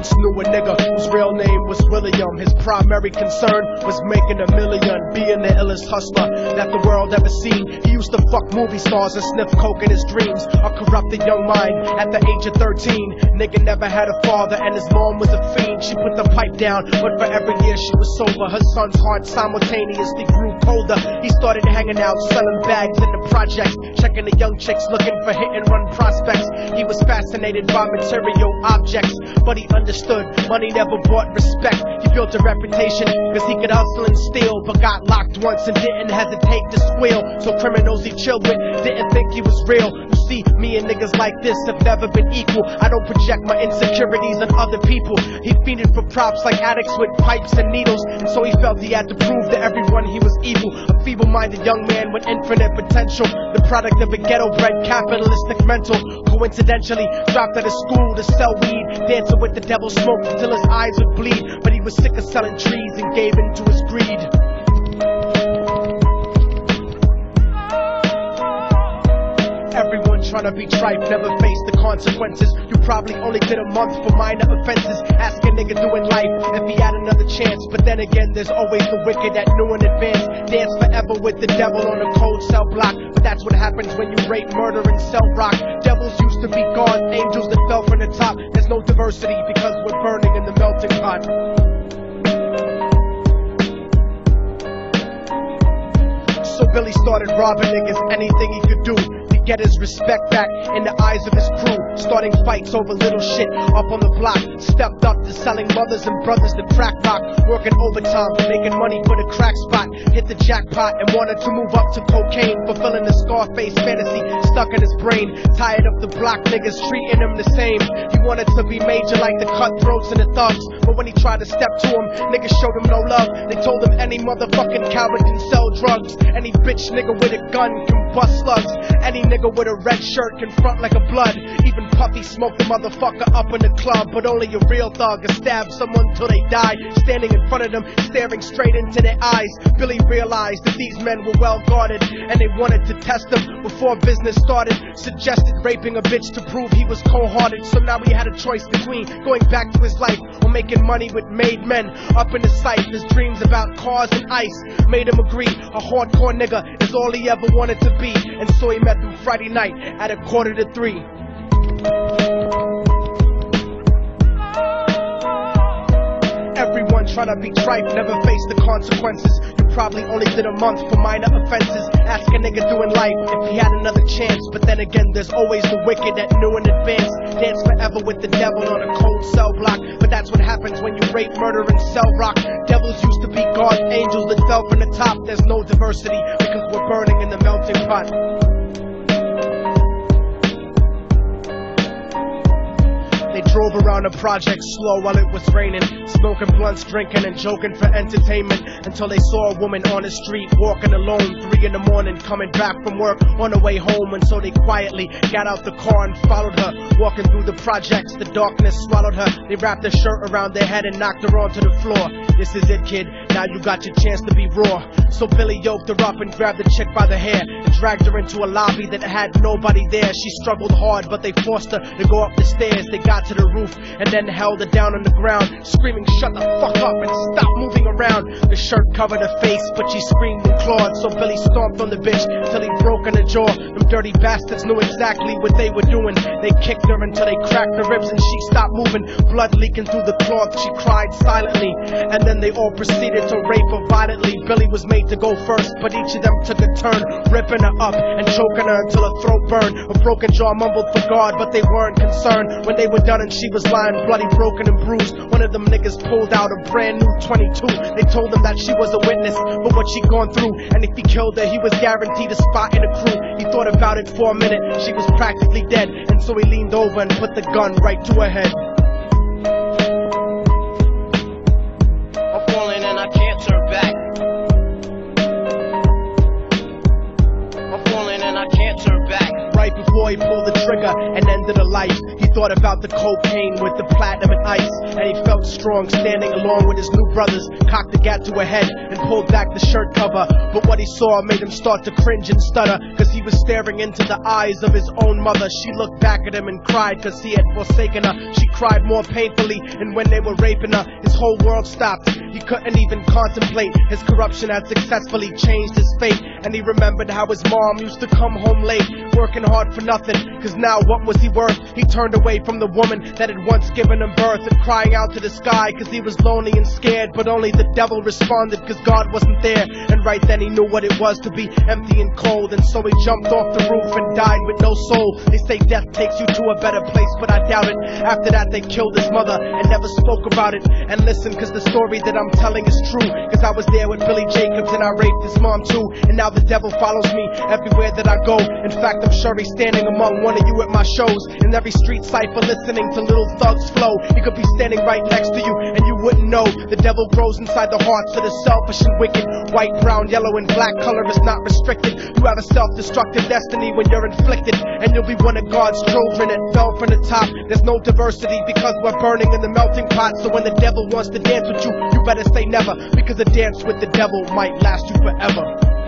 once knew a nigga whose real name was William. His primary concern was making $1 million, being the illest hustler that the world ever seen. He used to fuck movie stars and sniff coke in his dreams. A corrupted young mind at the age of 13. Nigga never had a father and his mom was a fiend. She put the pipe down, but for every year she was sober. Her son's heart simultaneously grew colder. He started hanging out, selling bags in the projects, checking the young chicks looking for hit and run prospects. He was fascinated by material objects, but he understood money never bought respect. He built a reputation cause he could hustle and steal, but got locked once and didn't hesitate to squeal. So criminals he chilled with didn't think he was real. You see, me and niggas like this have never been equal. I don't project my insecurities on other people. He fiended for props like addicts with pipes and needles, and so he felt he had to prove to everyone he was evil. A feeble-minded young man with infinite potential, the product of a ghetto-bred capitalistic mental. Coincidentally dropped out of school to sell weed, dancing with the devil, smoked until his eyes would bleed. But he was sick of selling trees and gave in to his greed. Everyone trying to be tripe never faced the consequences. You probably only did a month for minor offenses. Ask a nigga doing life if he had another chance. But then again, there's always the wicked that knew in advance. Dance forever with the devil on a cold cell block. But that's what happens when you rape, murder, and sell rock. Devils used to be gods, angels that fell from the top. There's no diversity because we're burning in the melting pot. So Billy started robbing niggas, anything he could do to get his respect back in the eyes of his crew. Starting fights over little shit up on the block. Stepped up to selling mothers and brothers to crack rock. Working overtime, making money for the crack spot. Hit the jackpot and wanted to move up to cocaine, fulfilling the Scarface fantasy stuck in his brain. Tired of the block niggas treating him the same. He wanted to be major like the cutthroats and the thugs, but when he tried to step to him, niggas showed him no love. They told him any motherfucking coward can sell drugs. Any bitch nigga with a gun can bust slugs. Any nigga with a red shirt can front like a blood. Even Puffy smoked the motherfucker up in the club, but only a real thug can stab someone till they die. Standing in front of them, staring straight into their eyes, Billy realized that these men were well guarded, and they wanted to test him before business started. Suggested raping a bitch to prove he was cold-hearted. So now he had a choice between going back to his life or making money with made men. Up in his sight, his dreams about cars and ice made him agree a hardcore nigga is all he ever wanted to be. And so he met them Friday night at 2:45. Everyone trying to be tripe never faced the consequences. You probably only did a month for minor offenses. Ask a nigga doing life if he had another chance. But then again, there's always the wicked that knew in advance. Dance forever with the devil on a cold cell block. But that's what happens when you rape, murder, and sell rock. Devils used to be gods, angels that fell from the top. There's no diversity because we're burning in the melting pot. They drove around the project slow while it was raining, smoking blunts, drinking and joking for entertainment, until they saw a woman on the street walking alone, 3 in the morning, coming back from work on her way home. And so they quietly got out the car and followed her. Walking through the projects, the darkness swallowed her. They wrapped her shirt around their head and knocked her onto the floor. This is it, kid, now you got your chance to be raw. So Billy yoked her up and grabbed the chick by the hair and dragged her into a lobby that had nobody there. She struggled hard, but they forced her to go up the stairs. They got to the roof and then held her down on the ground, screaming, "Shut the fuck up and stop moving around." The shirt covered her face, but she screamed and clawed. So Billy stomped on the bitch till he broke in her jaw. Them dirty bastards knew exactly what they were doing. They kicked her until they cracked her ribs and she stopped moving. Blood leaking through the cloth, she cried silently, and then they all proceeded to rape her violently. Billy was made to go first, but each of them took a turn, ripping her up and choking her until her throat burned. Her broken jaw mumbled for God, but they weren't concerned. When they were done and she was lying bloody, broken and bruised, one of them niggas pulled out a brand new 22. They told him that she was a witness for what she'd gone through, and if he killed her, he was guaranteed a spot in the crew. He thought about it for a minute, she was practically dead, and so he leaned over and put the gun right to her head. I'm falling and I can't turn back. I'm falling and I can't turn back. right before he pulled the trigger and ended a life. He thought about the cocaine with the platinum and ice, and he felt strong standing along with his new brothers. Cocked the gat to her head and pulled back the shirt cover, but what he saw made him start to cringe and stutter, cause he was staring into the eyes of his own mother. She looked back at him and cried cause he had forsaken her. She cried more painfully, and when they were raping her, his whole world stopped. He couldn't even contemplate. His corruption had successfully changed his fate, and he remembered how his mom used to come home late, working hard for nothing, cause now what was he worth? He turned away from the woman that had once given him birth, and crying out to the sky cause he was lonely and scared, but only the devil responded cause God wasn't there. And right then he knew what it was to be empty and cold, and so he jumped off the roof and died with no soul. They say death takes you to a better place, but I doubt it. After that they killed his mother and never spoke about it. And listen, cause the story that I'm telling is true, cause I was there with Billy Jacobs and I raped his mom too. And now the devil follows me everywhere that I go. In fact, I'm sure he's standing among one of you at my shows, in every street cipher listening to Little Thug's flow. He could be standing right next to you and you wouldn't know. The devil grows inside the hearts of the selfish and wicked. White, brown, yellow, and black color is not restricted. You have a self-destructive destiny when you're inflicted, and you'll be one of God's children that fell from the top. There's no diversity because we're burning in the melting pot. So when the devil wants to dance with you, you better say never, because a dance with the devil might last you forever.